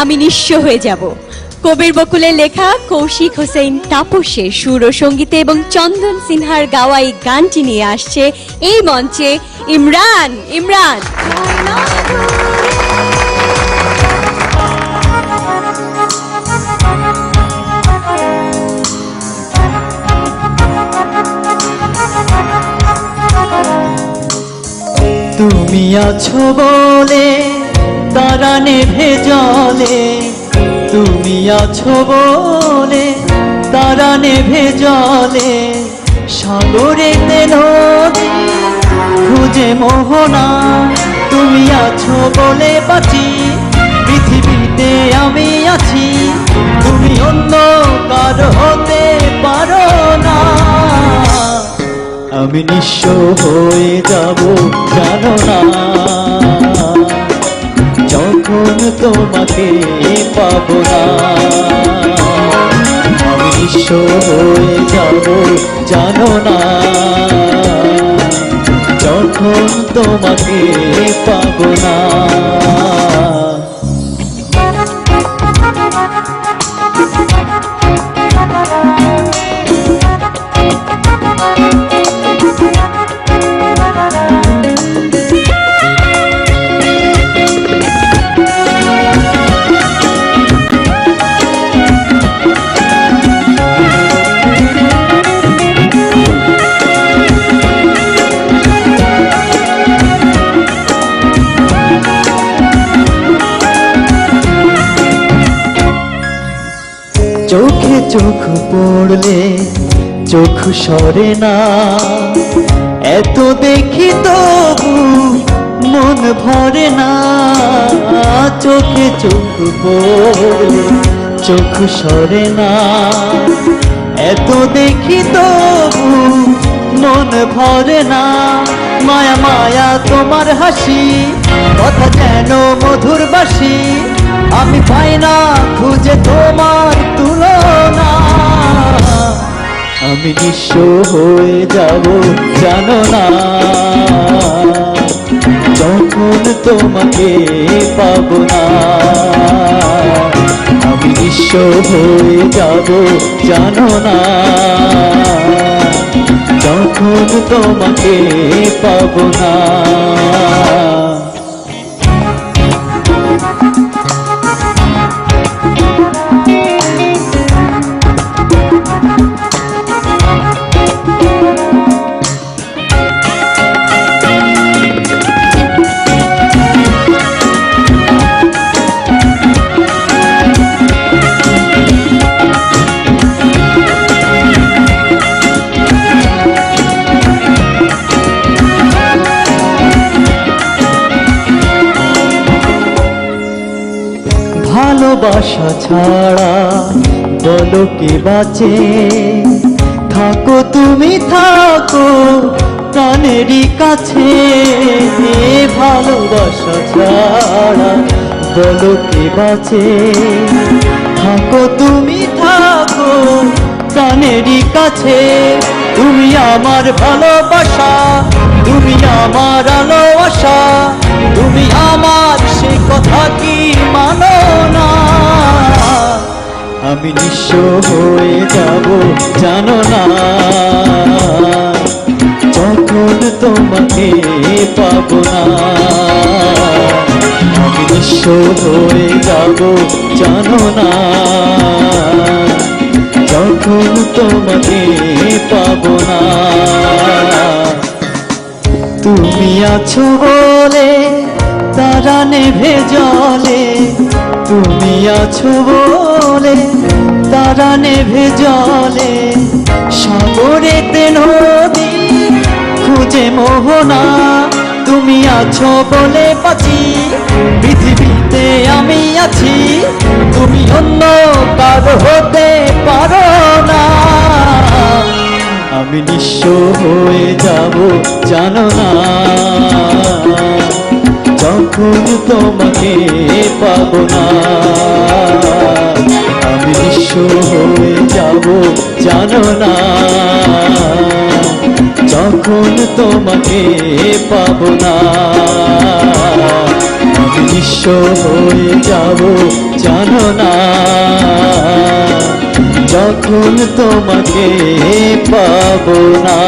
আমি নিঃস্ব হয়ে যাব। কবির বকুলের লেখা, কৌশিক হোসেন তাপসের সুর ও সঙ্গীতে এবং চন্দন সিনহার গাওয়া এই গানটি নিয়ে আসছে এই মঞ্চে ইমরান। ইমরান তুমি আছো বলে তারা নেভে জলে, তুমি আছো বলে তারা নেভে জলে, সাগরেতে নদী খুঁজে মোহনা, তুমি আছো বলে বাঁচি, পৃথিবীতে আমি আছি, তুমি অন্য কার হতে পারো না। আমি নিঃস্ব হয়ে যাব জানো না, যখন তোমাকে পাবো না। আমি নিঃস্ব হয়ে যাব জানো না, যখন তোমাকে পাবো না। চোখে চোখ পড়লে চোখ সরে না, এত দেখি তবু মন ভরে না। চোখে চোখ পড়লে চোখ সরে না, এত দেখি তবু মন ভরে না। মায়া মায়া তোমার হাসি, কথা যেন মধুর বাসি, আমি পাই না খুঁজে তোমার তুলনা। আমি নিঃস্ব হয়ে যাব জানো না, যখন তোমাকে পাবো না। আমি নিঃস্ব হয়ে যাব জানো না, যখন তোমাকে পাবো না। ভালোবাসা ছাড়া বলো কে বাঁচে, থাকো তুমি থাকো প্রাণেরই কাছে। ভালোবাসা ছাড়া বলো কে বাঁচে, থাকো তুমি থাকো প্রাণেরই কাছে। তুমি আমার ভালোবাসা, তুমি আমার আলো আশা, তুমি আমার সে কথা কি মানো না। আমি নিঃস্ব হয়ে যাব জানো না, যখন তোমাকে পাবো না। আমি নিঃস্ব হয়ে যাব জানো না, যখন তোমাকে পাবো না। তুমি আছো বলে তারা নেভে জলে, তুমি আছো বলে তারা নেভে জলে, সাগরেতে নদী খুঁজে মোহনা, তুমি আছো বলে বাঁচি, পৃথিবীতে আমি আছি, তুমি অন্য কার হতে পারো না। আমি নিঃস্ব হয়ে যাব জানো না, যখন তোমাকে পাবো না। আমি নিঃস্ব হয়ে যাব জানো না, যখন তোমাকে পাবো না। আমি নিঃস্ব হয়ে যাব জানো না যখন তোমাকে পাবো না।